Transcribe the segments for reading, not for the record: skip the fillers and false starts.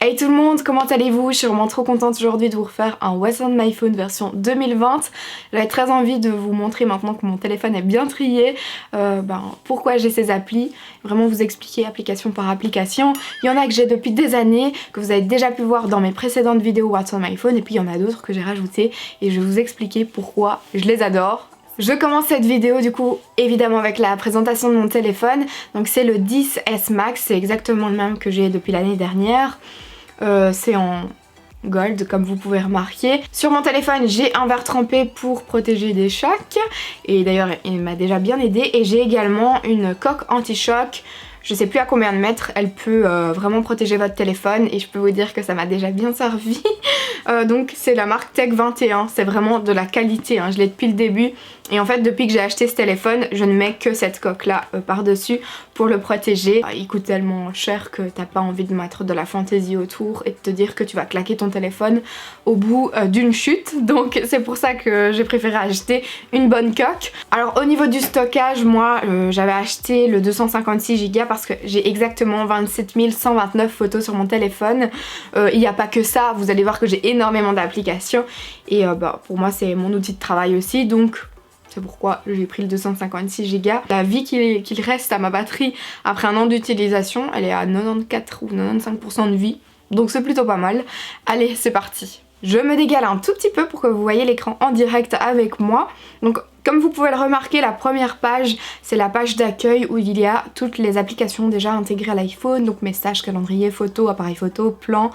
Hey tout le monde, comment allez-vous? Je suis vraiment trop contente aujourd'hui de vous refaire un What's on my phone version 2020. J'avais très envie de vous montrer maintenant que mon téléphone est bien trié, pourquoi j'ai ces applis, vraiment vous expliquer application par application. Il y en a que j'ai depuis des années, que vous avez déjà pu voir dans mes précédentes vidéos What's on my phone, et puis il y en a d'autres que j'ai rajoutées et je vais vous expliquer pourquoi je les adore. Je commence cette vidéo du coup évidemment avec la présentation de mon téléphone. Donc c'est le 10S Max, c'est exactement le même que j'ai depuis l'année dernière. C'est en gold comme vous pouvez remarquer. Sur mon téléphone j'ai un verre trempé pour protéger des chocs. Et d'ailleurs il m'a déjà bien aidé. Et j'ai également une coque anti-choc. Je sais plus à combien de mètres, elle peut vraiment protéger votre téléphone et je peux vous dire que ça m'a déjà bien servi. Donc c'est la marque Tech 21, c'est vraiment de la qualité, hein. Je l'ai depuis le début et en fait depuis que j'ai acheté ce téléphone, je ne mets que cette coque là par-dessus pour le protéger. Il coûte tellement cher que t'as pas envie de mettre de la fantaisie autour et de te dire que tu vas claquer ton téléphone au bout d'une chute. Donc c'est pour ça que j'ai préféré acheter une bonne coque. Alors au niveau du stockage, moi j'avais acheté le 256 Go parce que j'ai exactement 27 129 photos sur mon téléphone. Il n'y a pas que ça, vous allez voir que j'ai énormément d'applications et pour moi c'est mon outil de travail aussi, donc c'est pourquoi j'ai pris le 256 Go. La vie qu'il reste à ma batterie après un an d'utilisation, elle est à 94 ou 95% de vie, donc c'est plutôt pas mal. Allez, c'est parti. Je me dégale un tout petit peu pour que vous voyez l'écran en direct avec moi. Donc comme vous pouvez le remarquer, la première page c'est la page d'accueil où il y a toutes les applications déjà intégrées à l'iPhone, donc messages, calendrier, photo, appareil photo, plan,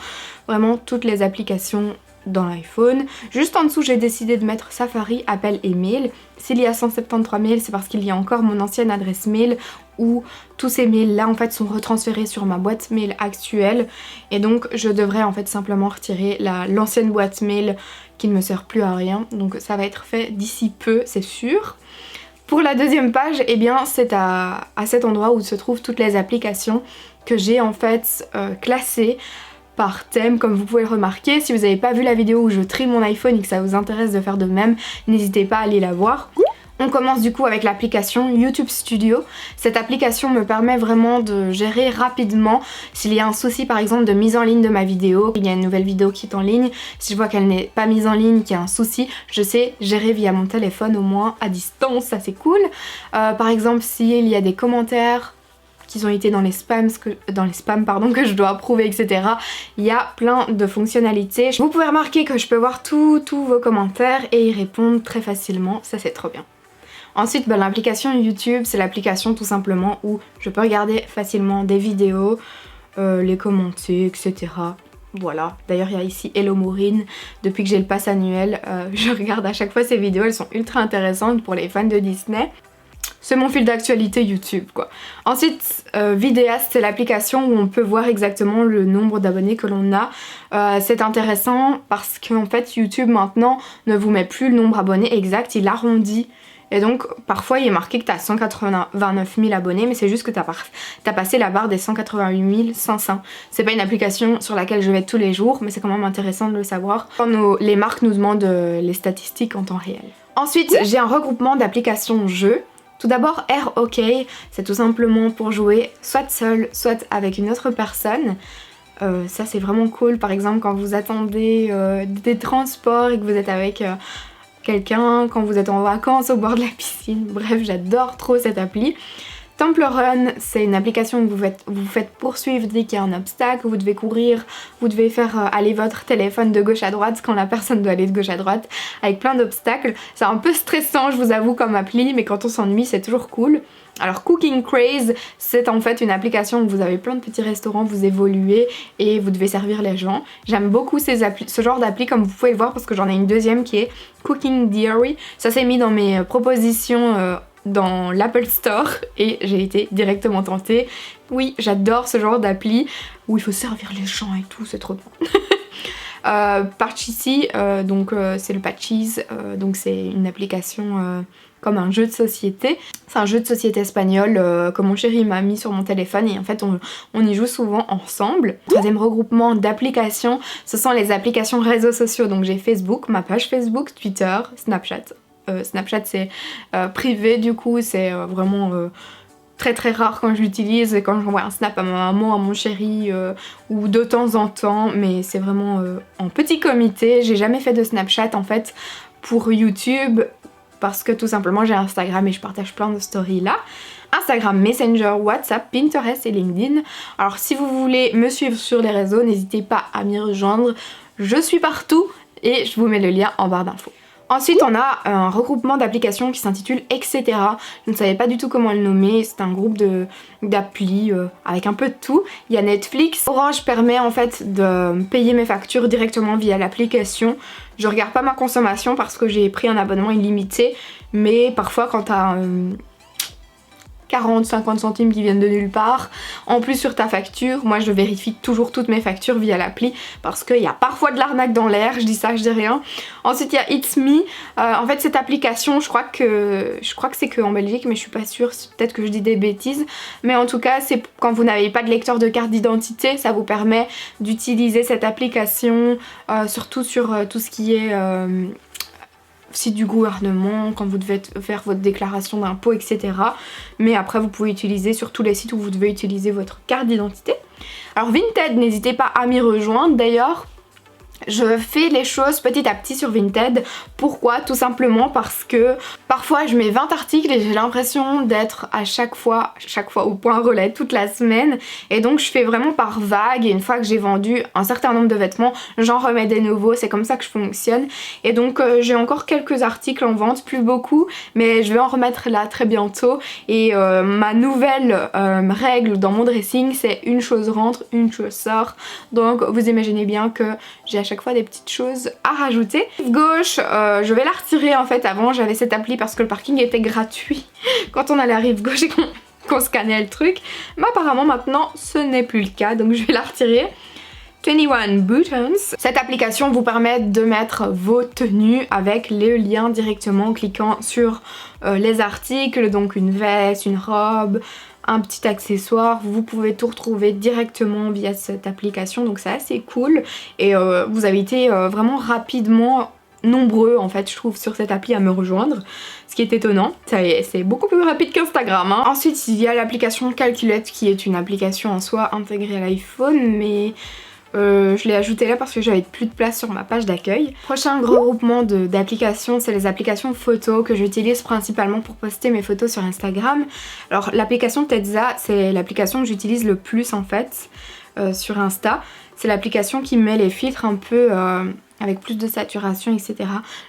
vraiment toutes les applications dans l'iPhone. Juste en dessous j'ai décidé de mettre Safari, appel et mail. S'il y a 173 mails, c'est parce qu'il y a encore mon ancienne adresse mail où tous ces mails là en fait sont retransférés sur ma boîte mail actuelle et donc je devrais en fait simplement retirer l'ancienne boîte mail qui ne me sert plus à rien, donc ça va être fait d'ici peu, c'est sûr. Pour la deuxième page, eh bien c'est à cet endroit où se trouvent toutes les applications que j'ai en fait classées par thème, comme vous pouvez le remarquer. Si vous n'avez pas vu la vidéo où je trie mon iPhone et que ça vous intéresse de faire de même, n'hésitez pas à aller la voir. On commence du coup avec l'application YouTube Studio. Cette application me permet vraiment de gérer rapidement s'il y a un souci par exemple de mise en ligne de ma vidéo, il y a une nouvelle vidéo qui est en ligne, si je vois qu'elle n'est pas mise en ligne, qu'il y a un souci, je sais gérer via mon téléphone au moins à distance, ça c'est cool. Par exemple s'il y a des commentaires qui ont été dans les spams, que je dois approuver, etc. Il y a plein de fonctionnalités. Vous pouvez remarquer que je peux voir tous vos commentaires et y répondre très facilement, ça c'est trop bien. Ensuite, l'application YouTube, c'est l'application tout simplement où je peux regarder facilement des vidéos, les commenter, etc. Voilà, d'ailleurs il y a ici Hello Maureen, depuis que j'ai le pass annuel, je regarde à chaque fois ces vidéos, elles sont ultra intéressantes pour les fans de Disney. C'est mon fil d'actualité YouTube quoi. Ensuite, Vidéast, c'est l'application où on peut voir exactement le nombre d'abonnés que l'on a. C'est intéressant parce qu'en fait YouTube maintenant ne vous met plus le nombre d'abonnés exact, il arrondit. Et donc parfois il est marqué que tu as 189 000 abonnés, mais c'est juste que tu as passé la barre des 188 500. C'est pas une application sur laquelle je vais tous les jours, mais c'est quand même intéressant de le savoir quand les marques nous demandent les statistiques en temps réel. Ensuite, j'ai un regroupement d'applications jeux. Tout d'abord ROK, c'est tout simplement pour jouer soit seul, soit avec une autre personne. Ça c'est vraiment cool, par exemple quand vous attendez des transports et que vous êtes avec quelqu'un, quand vous êtes en vacances au bord de la piscine. Bref, j'adore trop cette appli. Temple Run, c'est une application où vous faites poursuivre dès qu'il y a un obstacle, vous devez courir, vous devez faire aller votre téléphone de gauche à droite quand la personne doit aller de gauche à droite, avec plein d'obstacles. C'est un peu stressant, je vous avoue, comme appli, mais quand on s'ennuie, c'est toujours cool. Alors Cooking Craze, c'est en fait une application où vous avez plein de petits restaurants, vous évoluez et vous devez servir les gens. J'aime beaucoup ce genre d'appli comme vous pouvez le voir parce que j'en ai une deuxième qui est Cooking Diary. Ça s'est mis dans mes propositions dans l'Apple Store et j'ai été directement tentée. Oui, j'adore ce genre d'appli où il faut servir les gens et tout, c'est trop bien. Parcheesi, c'est le Patches, donc c'est une application comme un jeu de société. C'est un jeu de société espagnol que mon chéri m'a mis sur mon téléphone et en fait on y joue souvent ensemble. Troisième regroupement d'applications, ce sont les applications réseaux sociaux. Donc j'ai Facebook, ma page Facebook, Twitter, Snapchat. Snapchat c'est privé du coup, c'est vraiment très rare quand je l'utilise, quand j'envoie un snap à ma maman, à mon chéri ou de temps en temps, mais c'est vraiment en petit comité. J'ai jamais fait de Snapchat en fait pour YouTube parce que tout simplement j'ai Instagram et je partage plein de stories là. Instagram, Messenger, WhatsApp, Pinterest et LinkedIn. Alors si vous voulez me suivre sur les réseaux, n'hésitez pas à m'y rejoindre. Je suis partout et je vous mets le lien en barre d'infos. Ensuite on a un regroupement d'applications qui s'intitule Etc. Je ne savais pas du tout comment le nommer, c'est un groupe d'applis avec un peu de tout. Il y a Netflix. Orange permet en fait de payer mes factures directement via l'application. Je regarde pas ma consommation parce que j'ai pris un abonnement illimité, mais parfois quand t'as 40-50 centimes qui viennent de nulle part, en plus sur ta facture, moi je vérifie toujours toutes mes factures via l'appli parce qu'il y a parfois de l'arnaque dans l'air, je dis ça, je dis rien. Ensuite il y a It's Me, en fait cette application je crois que c'est que en Belgique mais je suis pas sûre, peut-être que je dis des bêtises, mais en tout cas c'est quand vous n'avez pas de lecteur de carte d'identité, ça vous permet d'utiliser cette application, surtout sur tout ce qui est site du gouvernement, quand vous devez faire votre déclaration d'impôt, etc. Mais après vous pouvez utiliser sur tous les sites où vous devez utiliser votre carte d'identité. Alors Vinted, n'hésitez pas à m'y rejoindre d'ailleurs. Je fais les choses petit à petit sur Vinted. Pourquoi? Tout simplement parce que parfois je mets 20 articles et j'ai l'impression d'être à chaque fois au point relais toute la semaine. Et donc je fais vraiment par vague et une fois que j'ai vendu un certain nombre de vêtements, j'en remets des nouveaux. C'est comme ça que je fonctionne. Et donc j'ai encore quelques articles en vente, plus beaucoup, mais je vais en remettre là très bientôt. Et ma nouvelle règle dans mon dressing, c'est une chose rentre, une chose sort. Donc vous imaginez bien que j'ai à chaque fois des petites choses à rajouter. Rive gauche, je vais la retirer en fait. Avant j'avais cette appli parce que le parking était gratuit quand on allait à Rive gauche et qu'on scannait le truc. Mais apparemment maintenant ce n'est plus le cas, donc je vais la retirer. 21 Buttons. Cette application vous permet de mettre vos tenues avec les liens directement en cliquant sur les articles, donc une veste, une robe, un petit accessoire, vous pouvez tout retrouver directement via cette application, donc c'est assez cool. Et vous avez été vraiment rapidement nombreux en fait je trouve sur cette appli à me rejoindre, ce qui est étonnant, c'est beaucoup plus rapide qu'Instagram hein. Ensuite il y a l'application Calculette qui est une application en soi intégrée à l'iPhone, mais je l'ai ajouté là parce que j'avais plus de place sur ma page d'accueil. Prochain regroupement d'applications, c'est les applications photos que j'utilise principalement pour poster mes photos sur Instagram. Alors l'application Tezza, c'est l'application que j'utilise le plus en fait sur Insta. C'est l'application qui met les filtres un peu avec plus de saturation, etc.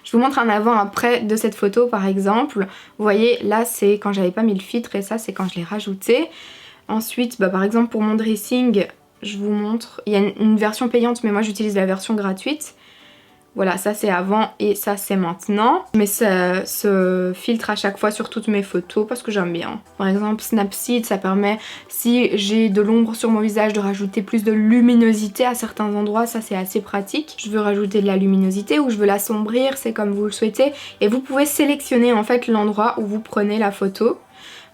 Je vous montre un avant-après de cette photo par exemple. Vous voyez là c'est quand j'avais pas mis le filtre et ça c'est quand je l'ai rajouté. Ensuite par exemple pour mon dressing, je vous montre, il y a une version payante mais moi j'utilise la version gratuite. Voilà, ça c'est avant et ça c'est maintenant. Mais ça se filtre à chaque fois sur toutes mes photos parce que j'aime bien. Par exemple Snapseed, ça permet, si j'ai de l'ombre sur mon visage, de rajouter plus de luminosité à certains endroits, ça c'est assez pratique. Je veux rajouter de la luminosité ou je veux l'assombrir, c'est comme vous le souhaitez. Et vous pouvez sélectionner en fait l'endroit où vous prenez la photo.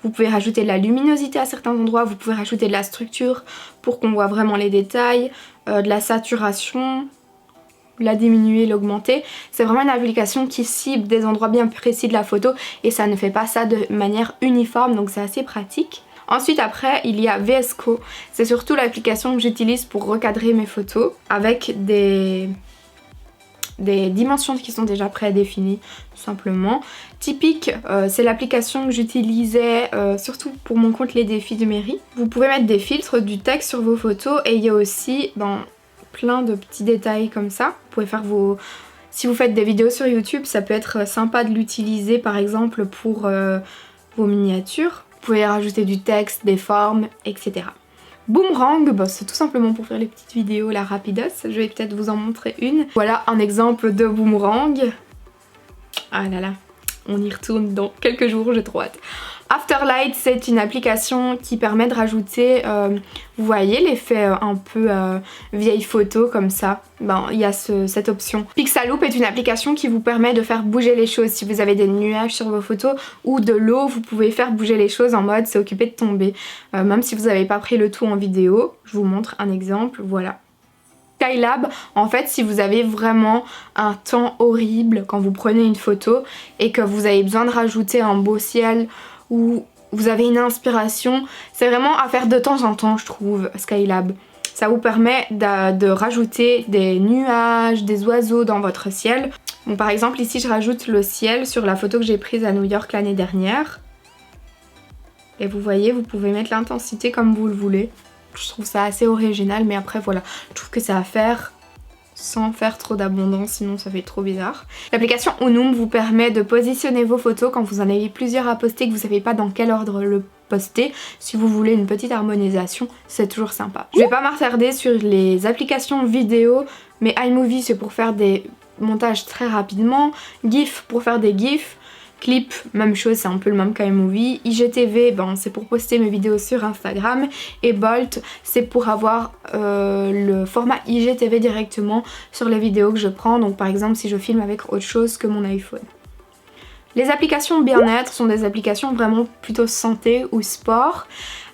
Vous pouvez rajouter de la luminosité à certains endroits, vous pouvez rajouter de la structure pour qu'on voit vraiment les détails, de la saturation, la diminuer, l'augmenter. C'est vraiment une application qui cible des endroits bien précis de la photo et ça ne fait pas ça de manière uniforme, donc c'est assez pratique. Ensuite après il y a VS Co, c'est surtout l'application que j'utilise pour recadrer mes photos avec des dimensions qui sont déjà prédéfinies tout simplement. Typique, c'est l'application que j'utilisais surtout pour mon compte Les Défis de Mairie. Vous pouvez mettre des filtres, du texte sur vos photos et il y a aussi plein de petits détails comme ça. Vous pouvez faire si vous faites des vidéos sur YouTube, ça peut être sympa de l'utiliser par exemple pour vos miniatures. Vous pouvez rajouter du texte, des formes, etc. Boomerang, c'est tout simplement pour faire les petites vidéos là rapidos, je vais peut-être vous en montrer une. Voilà un exemple de boomerang. Ah là là, on y retourne dans quelques jours, j'ai trop hâte. Afterlight, c'est une application qui permet de rajouter, vous voyez l'effet un peu vieille photo comme ça, il y a cette option. Pixaloop est une application qui vous permet de faire bouger les choses. Si vous avez des nuages sur vos photos ou de l'eau, vous pouvez faire bouger les choses en mode c'est occupé de tomber. Même si vous n'avez pas pris le tout en vidéo, je vous montre un exemple, voilà. Skylab, en fait si vous avez vraiment un temps horrible quand vous prenez une photo et que vous avez besoin de rajouter un beau ciel ou vous avez une inspiration. C'est vraiment à faire de temps en temps, je trouve, Skylab. Ça vous permet de rajouter des nuages, des oiseaux dans votre ciel. Donc par exemple ici je rajoute le ciel sur la photo que j'ai prise à New York l'année dernière. Et vous voyez, vous pouvez mettre l'intensité comme vous le voulez. Je trouve ça assez original, mais après voilà, je trouve que c'est à faire sans faire trop d'abondance, sinon ça fait trop bizarre. L'application Unum vous permet de positionner vos photos quand vous en avez plusieurs à poster, que vous savez pas dans quel ordre le poster. Si vous voulez une petite harmonisation, c'est toujours sympa. Je vais pas m'attarder sur les applications vidéo, mais iMovie c'est pour faire des montages très rapidement, GIF pour faire des GIFs, Clip, même chose, c'est un peu le même qu'iMovie. IGTV, c'est pour poster mes vidéos sur Instagram. Et Bolt, c'est pour avoir le format IGTV directement sur les vidéos que je prends. Donc par exemple si je filme avec autre chose que mon iPhone. Les applications bien-être sont des applications vraiment plutôt santé ou sport.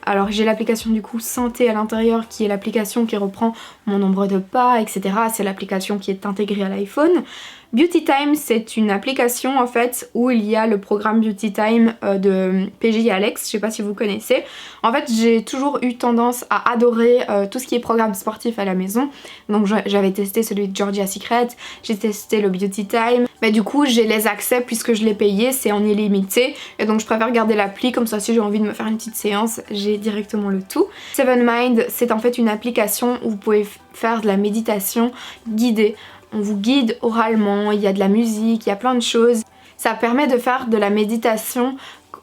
Alors j'ai l'application du coup santé à l'intérieur qui est l'application qui reprend mon nombre de pas, etc. C'est l'application qui est intégrée à l'iPhone. Beauty Time, c'est une application en fait où il y a le programme Beauty Time de PJ Alex, je sais pas si vous connaissez. En fait j'ai toujours eu tendance à adorer tout ce qui est programme sportif à la maison. Donc j'avais testé celui de Georgia's Secret, j'ai testé le Beauty Time. Mais du coup j'ai les accès puisque je l'ai payé, c'est en illimité. Et donc je préfère garder l'appli, comme ça si j'ai envie de me faire une petite séance, j'ai directement le tout. Seven Mind, c'est en fait une application où vous pouvez faire de la méditation guidée. On vous guide oralement, il y a de la musique, il y a plein de choses. Ça permet de faire de la méditation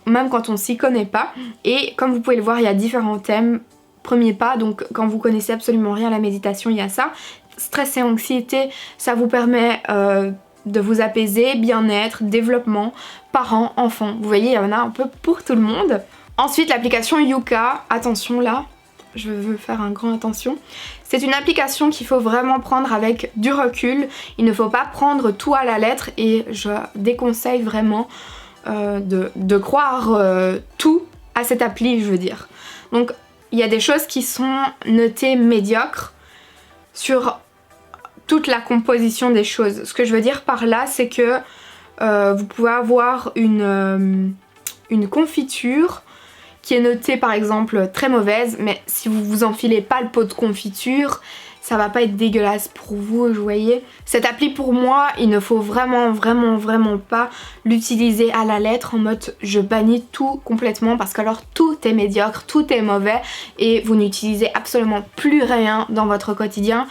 même quand on s'y connaît pas. Et comme vous pouvez le voir, il y a différents thèmes. Premier pas, donc quand vous connaissez absolument rien à la méditation, il y a ça. Stress et anxiété, ça vous permet de vous apaiser, bien-être, développement, parents, enfants. Vous voyez, il y en a un peu pour tout le monde. Ensuite, l'application Yuka, attention là, je veux faire un grand attention. C'est une application qu'il faut vraiment prendre avec du recul. Il ne faut pas prendre tout à la lettre et je déconseille vraiment de croire tout à cette appli, je veux dire. Donc il y a des choses qui sont notées médiocres sur toute la composition des choses. Ce que je veux dire par là, c'est que vous pouvez avoir une confiture qui est notée par exemple très mauvaise, mais si vous vous enfilez pas le pot de confiture, ça va pas être dégueulasse pour vous, vous voyez. Cette appli pour moi, il ne faut vraiment pas l'utiliser à la lettre en mode je bannis tout complètement parce qu'alors tout est médiocre, tout est mauvais et vous n'utilisez absolument plus rien dans votre quotidien.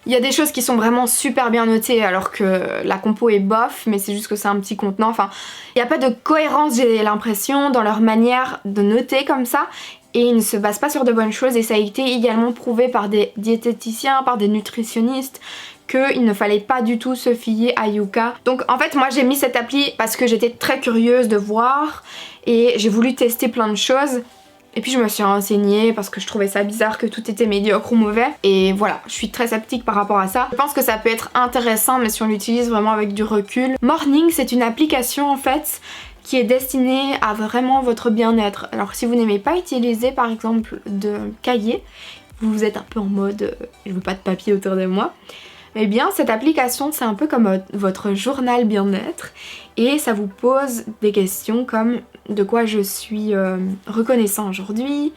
Il y a des choses qui sont vraiment super bien notées alors que la compo est bof, mais c'est juste que c'est un petit contenant. Enfin, il n'y a pas de cohérence, j'ai l'impression, dans leur manière de noter comme ça. Et ils ne se basent pas sur de bonnes choses et ça a été également prouvé par des diététiciens, par des nutritionnistes, qu'il ne fallait pas du tout se fier à Yuka. Donc en fait moi j'ai mis cette appli parce que j'étais très curieuse de voir et j'ai voulu tester plein de choses. Et puis je me suis renseignée parce que je trouvais ça bizarre que tout était médiocre ou mauvais. Et voilà, je suis très sceptique par rapport à ça. Je pense que ça peut être intéressant mais si on l'utilise vraiment avec du recul. Morning, c'est une application en fait qui est destinée à vraiment votre bien-être. Alors si vous n'aimez pas utiliser par exemple de cahier, vous êtes un peu en mode je veux pas de papier autour de moi. Eh bien cette application c'est un peu comme votre journal bien-être et ça vous pose des questions comme de quoi je suis reconnaissant aujourd'hui,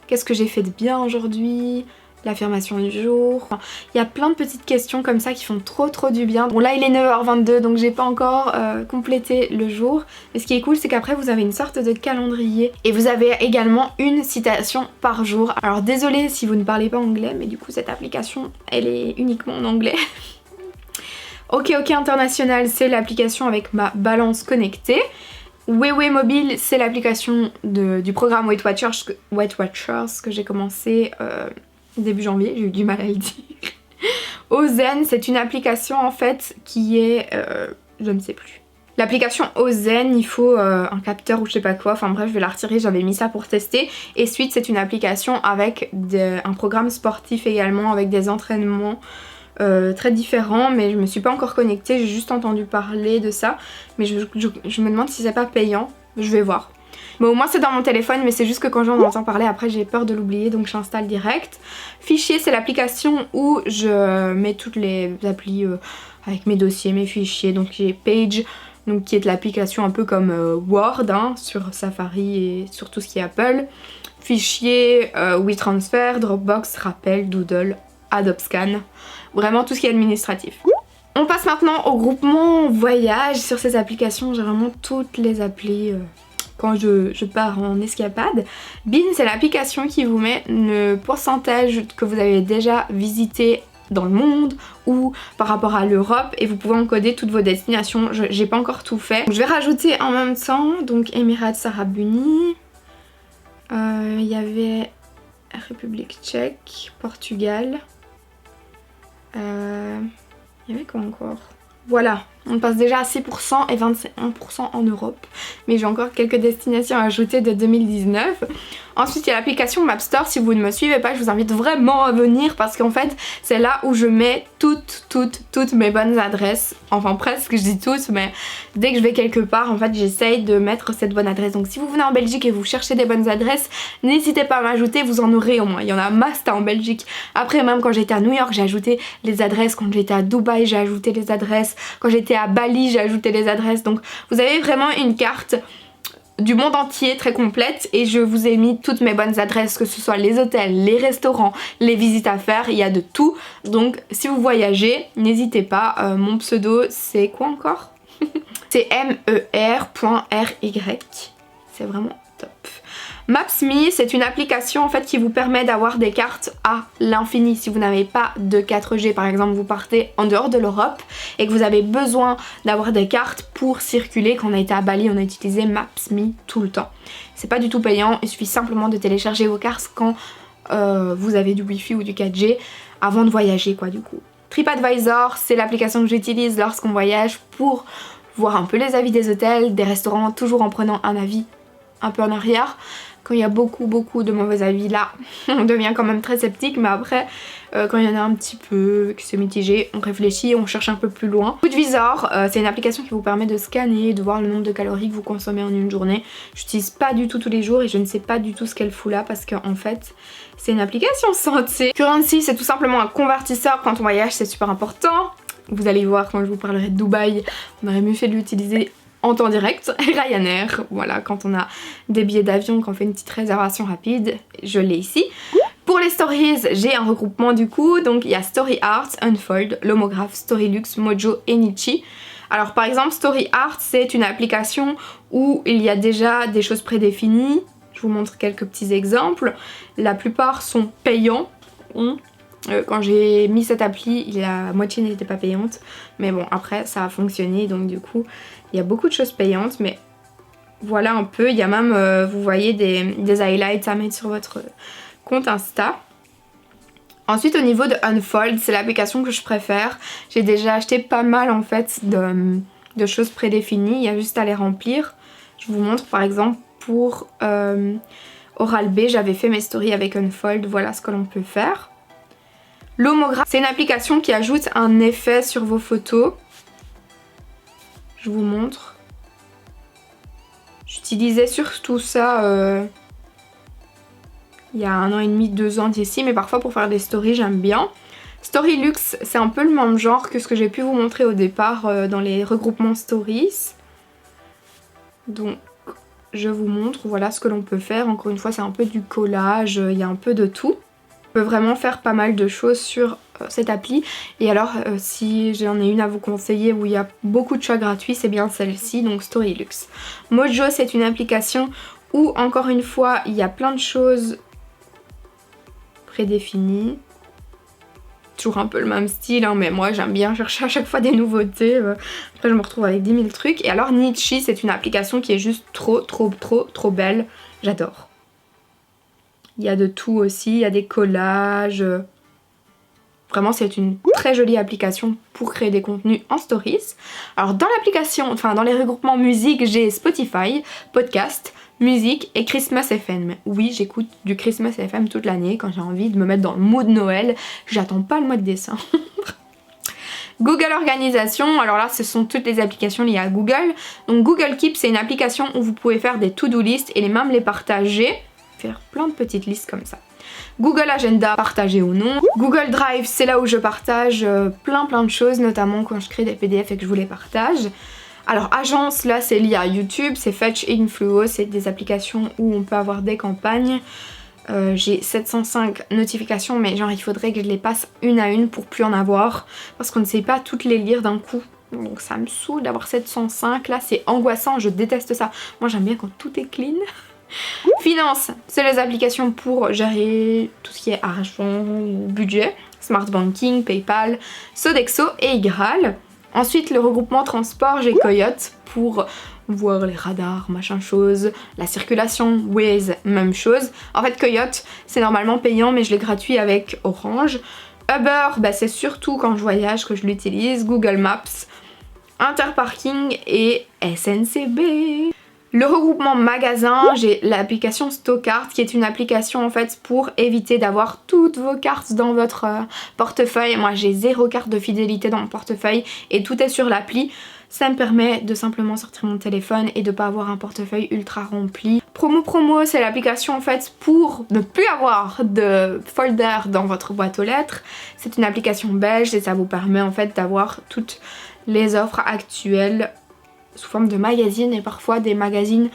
qu'est-ce que j'ai fait de bien aujourd'hui, l'affirmation du jour. Enfin, il y a plein de petites questions comme ça qui font trop du bien. Bon là il est 9h22 donc j'ai pas encore complété le jour. Mais ce qui est cool c'est qu'après vous avez une sorte de calendrier et vous avez également une citation par jour. Alors désolée si vous ne parlez pas anglais mais du coup cette application elle est uniquement en anglais. Ok International c'est l'application avec ma balance connectée. Wewe Mobile c'est l'application du programme Weight Watchers que j'ai commencé début janvier, j'ai eu du mal à le dire. Ozen, c'est une application en fait qui est... je ne sais plus. L'application Ozen, il faut un capteur ou je sais pas quoi, enfin bref je vais la retirer, j'avais mis ça pour tester. Et Suite c'est une application avec un programme sportif également, avec des entraînements très différents, mais je me suis pas encore connectée, j'ai juste entendu parler de ça. Mais je me demande si c'est pas payant, je vais voir. Mais au moins c'est dans mon téléphone mais c'est juste que quand j'en entends parler après j'ai peur de l'oublier donc j'installe direct. Fichier c'est l'application où je mets toutes les applis avec mes dossiers, mes fichiers, donc j'ai Page, donc qui est l'application un peu comme Word hein, sur Safari et sur tout ce qui est Apple. Fichiers, WeTransfer, Dropbox, Rappel, Doodle, Adobe Scan, vraiment tout ce qui est administratif. On passe maintenant au groupement voyage. Sur ces applications, j'ai vraiment toutes les applis quand je pars en escapade. Bean, c'est l'application qui vous met le pourcentage que vous avez déjà visité dans le monde ou par rapport à l'Europe et vous pouvez encoder toutes vos destinations. J'ai pas encore tout fait. Je vais rajouter en même temps donc Émirats Arabes Unis. Il y avait République Tchèque, Portugal. Il y avait quoi encore? Voilà, on passe déjà à 6% et 21% en Europe. Mais j'ai encore quelques destinations à ajouter de 2019. Ensuite, il y a l'application Mapstore. Si vous ne me suivez pas, je vous invite vraiment à venir parce qu'en fait, c'est là où je mets toutes mes bonnes adresses. Enfin, presque, je dis toutes, mais dès que je vais quelque part, en fait, j'essaye de mettre cette bonne adresse. Donc, si vous venez en Belgique et vous cherchez des bonnes adresses, n'hésitez pas à m'ajouter, vous en aurez au moins. Il y en a masse en Belgique. Après, même quand j'étais à New York, j'ai ajouté les adresses. Quand j'étais à Dubaï, j'ai ajouté les adresses. Quand j'étais à Bali, j'ai ajouté les adresses. Donc, vous avez vraiment une carte du monde entier très complète et je vous ai mis toutes mes bonnes adresses, que ce soit les hôtels, les restaurants, les visites à faire, il y a de tout. Donc si vous voyagez, n'hésitez pas. Mon pseudo c'est quoi encore? C'est mer.ry. C'est vraiment top. Maps.me, c'est une application en fait qui vous permet d'avoir des cartes à l'infini. Si vous n'avez pas de 4G par exemple, vous partez en dehors de l'Europe et que vous avez besoin d'avoir des cartes pour circuler. Quand on a été à Bali, on a utilisé Maps.me tout le temps. C'est pas du tout payant, il suffit simplement de télécharger vos cartes quand vous avez du Wi-Fi ou du 4G avant de voyager quoi du coup. TripAdvisor, c'est l'application que j'utilise lorsqu'on voyage pour voir un peu les avis des hôtels, des restaurants, toujours en prenant un avis un peu en arrière. Quand il y a beaucoup de mauvais avis là, on devient quand même très sceptique, mais après quand il y en a un petit peu, que c'est mitigé, on réfléchit, on cherche un peu plus loin. Foodvisor, c'est une application qui vous permet de scanner, de voir le nombre de calories que vous consommez en une journée. J'utilise pas du tout tous les jours et je ne sais pas du tout ce qu'elle fout là parce qu'en fait c'est une application santé. Currency, c'est tout simplement un convertisseur. Quand on voyage, c'est super important. Vous allez voir quand je vous parlerai de Dubaï, on aurait mieux fait de l'utiliser en temps direct. Ryanair, voilà, quand on a des billets d'avion, quand on fait une petite réservation rapide, je l'ai ici. Pour les stories, j'ai un regroupement du coup, donc il y a Story Art, Unfold, Lomograph, Storylux, Mojo et Nichi. Alors par exemple, Story Art, c'est une application où il y a déjà des choses prédéfinies. Je vous montre quelques petits exemples. La plupart sont payants. Quand j'ai mis cette appli, la moitié n'était pas payante. Mais bon, après, ça a fonctionné. Donc du coup, il y a beaucoup de choses payantes. Mais voilà un peu. Il y a même, vous voyez, des highlights à mettre sur votre compte Insta. Ensuite, au niveau de Unfold, c'est l'application que je préfère. J'ai déjà acheté pas mal en fait de choses prédéfinies. Il y a juste à les remplir. Je vous montre par exemple pour Oral-B, j'avais fait mes stories avec Unfold. Voilà ce que l'on peut faire. Lomograph, c'est une application qui ajoute un effet sur vos photos. Je vous montre. J'utilisais surtout ça il y a 1 an et demi, 2 ans d'ici, mais parfois pour faire des stories j'aime bien. Storylux, c'est un peu le même genre que ce que j'ai pu vous montrer au départ dans les regroupements stories. Donc je vous montre, voilà ce que l'on peut faire. Encore une fois, c'est un peu du collage, il y a un peu de tout. On peut vraiment faire pas mal de choses sur cette appli. Et alors si j'en ai une à vous conseiller où il y a beaucoup de choix gratuits, c'est bien celle-ci, donc Storylux. Mojo, c'est une application où encore une fois il y a plein de choses prédéfinies. Toujours un peu le même style hein, mais moi j'aime bien chercher à chaque fois des nouveautés. Après je me retrouve avec 10 000 trucs. Et alors Nichi, c'est une application qui est juste trop belle. J'adore. Il y a de tout aussi, il y a des collages. Vraiment c'est une très jolie application pour créer des contenus en stories. Alors dans l'application, enfin dans les regroupements musique, j'ai Spotify, podcast, musique et Christmas FM. Oui, j'écoute du Christmas FM toute l'année quand j'ai envie de me mettre dans le mood Noël. J'attends pas le mois de décembre. Google Organisation, alors là ce sont toutes les applications liées à Google. Donc Google Keep, c'est une application où vous pouvez faire des to-do list et même les partager. Faire plein de petites listes comme ça. Google Agenda, partager ou non. Google Drive, c'est là où je partage plein de choses, notamment quand je crée des PDF et que je vous les partage. Alors agence, là c'est lié à YouTube, c'est Fetch et Influo, c'est des applications où on peut avoir des campagnes. J'ai 705 notifications, mais genre il faudrait que je les passe une à une pour plus en avoir, parce qu'on ne sait pas toutes les lire d'un coup. Donc ça me saoule d'avoir 705, là c'est angoissant, je déteste ça. Moi j'aime bien quand tout est clean. Finance, c'est les applications pour gérer tout ce qui est argent ou budget. Smart Banking, PayPal, Sodexo et Igral. Ensuite le regroupement transport, j'ai Coyote pour voir les radars, machin chose, la circulation, Waze, même chose. En fait Coyote c'est normalement payant mais je l'ai gratuit avec Orange. Uber, bah, c'est surtout quand je voyage que je l'utilise. Google Maps, Interparking et SNCB. Le regroupement magasin, j'ai l'application Stockart qui est une application en fait pour éviter d'avoir toutes vos cartes dans votre portefeuille. Moi j'ai 0 carte de fidélité dans mon portefeuille et tout est sur l'appli. Ça me permet de simplement sortir mon téléphone et de pas avoir un portefeuille ultra rempli. Promo, c'est l'application en fait pour ne plus avoir de folder dans votre boîte aux lettres. C'est une application belge et ça vous permet en fait d'avoir toutes les offres actuelles sous forme de magazines et parfois des magazines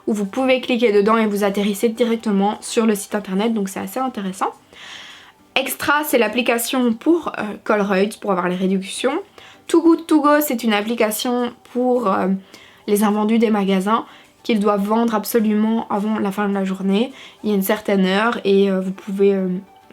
où vous pouvez cliquer dedans et vous atterrissez directement sur le site internet, donc c'est assez intéressant. Extra, c'est l'application pour Colruyt pour avoir les réductions. Too Good To Go, c'est une application pour les invendus des magasins qu'ils doivent vendre absolument avant la fin de la journée. Il y a une certaine heure et vous pouvez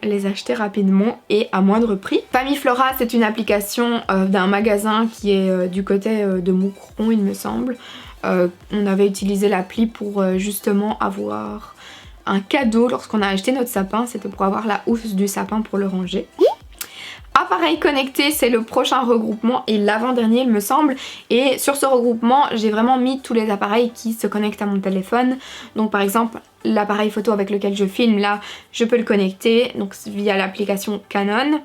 les acheter rapidement et à moindre prix. Famille Flora, c'est une application d'un magasin qui est du côté de Moucron, il me semble. On avait utilisé l'appli pour justement avoir un cadeau lorsqu'on a acheté notre sapin, c'était pour avoir la housse du sapin pour le ranger. Appareil connecté, c'est le prochain regroupement et l'avant-dernier il me semble, et sur ce regroupement j'ai vraiment mis tous les appareils qui se connectent à mon téléphone. Donc par exemple l'appareil photo avec lequel je filme, là je peux le connecter donc via l'application Canon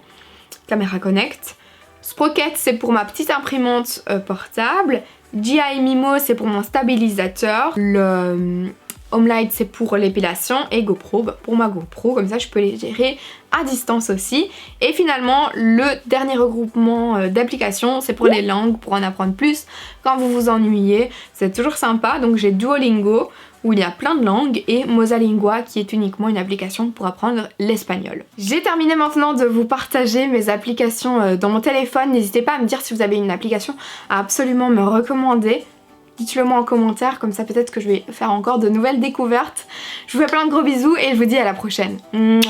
Camera Connect. Sprocket, c'est pour ma petite imprimante portable. GI Mimo, c'est pour mon stabilisateur. Le Homelight, c'est pour l'épilation. Et GoPro, bah, pour ma GoPro, comme ça je peux les gérer à distance aussi. Et finalement le dernier regroupement d'applications, c'est pour les langues, pour en apprendre plus quand vous vous ennuyez. C'est toujours sympa, donc j'ai Duolingo où il y a plein de langues et Mosalingua qui est uniquement une application pour apprendre l'espagnol. J'ai terminé maintenant de vous partager mes applications dans mon téléphone. N'hésitez pas à me dire si vous avez une application à absolument me recommander. Dites-le moi en commentaire, comme ça peut-être que je vais faire encore de nouvelles découvertes. Je vous fais plein de gros bisous et je vous dis à la prochaine. Mouah.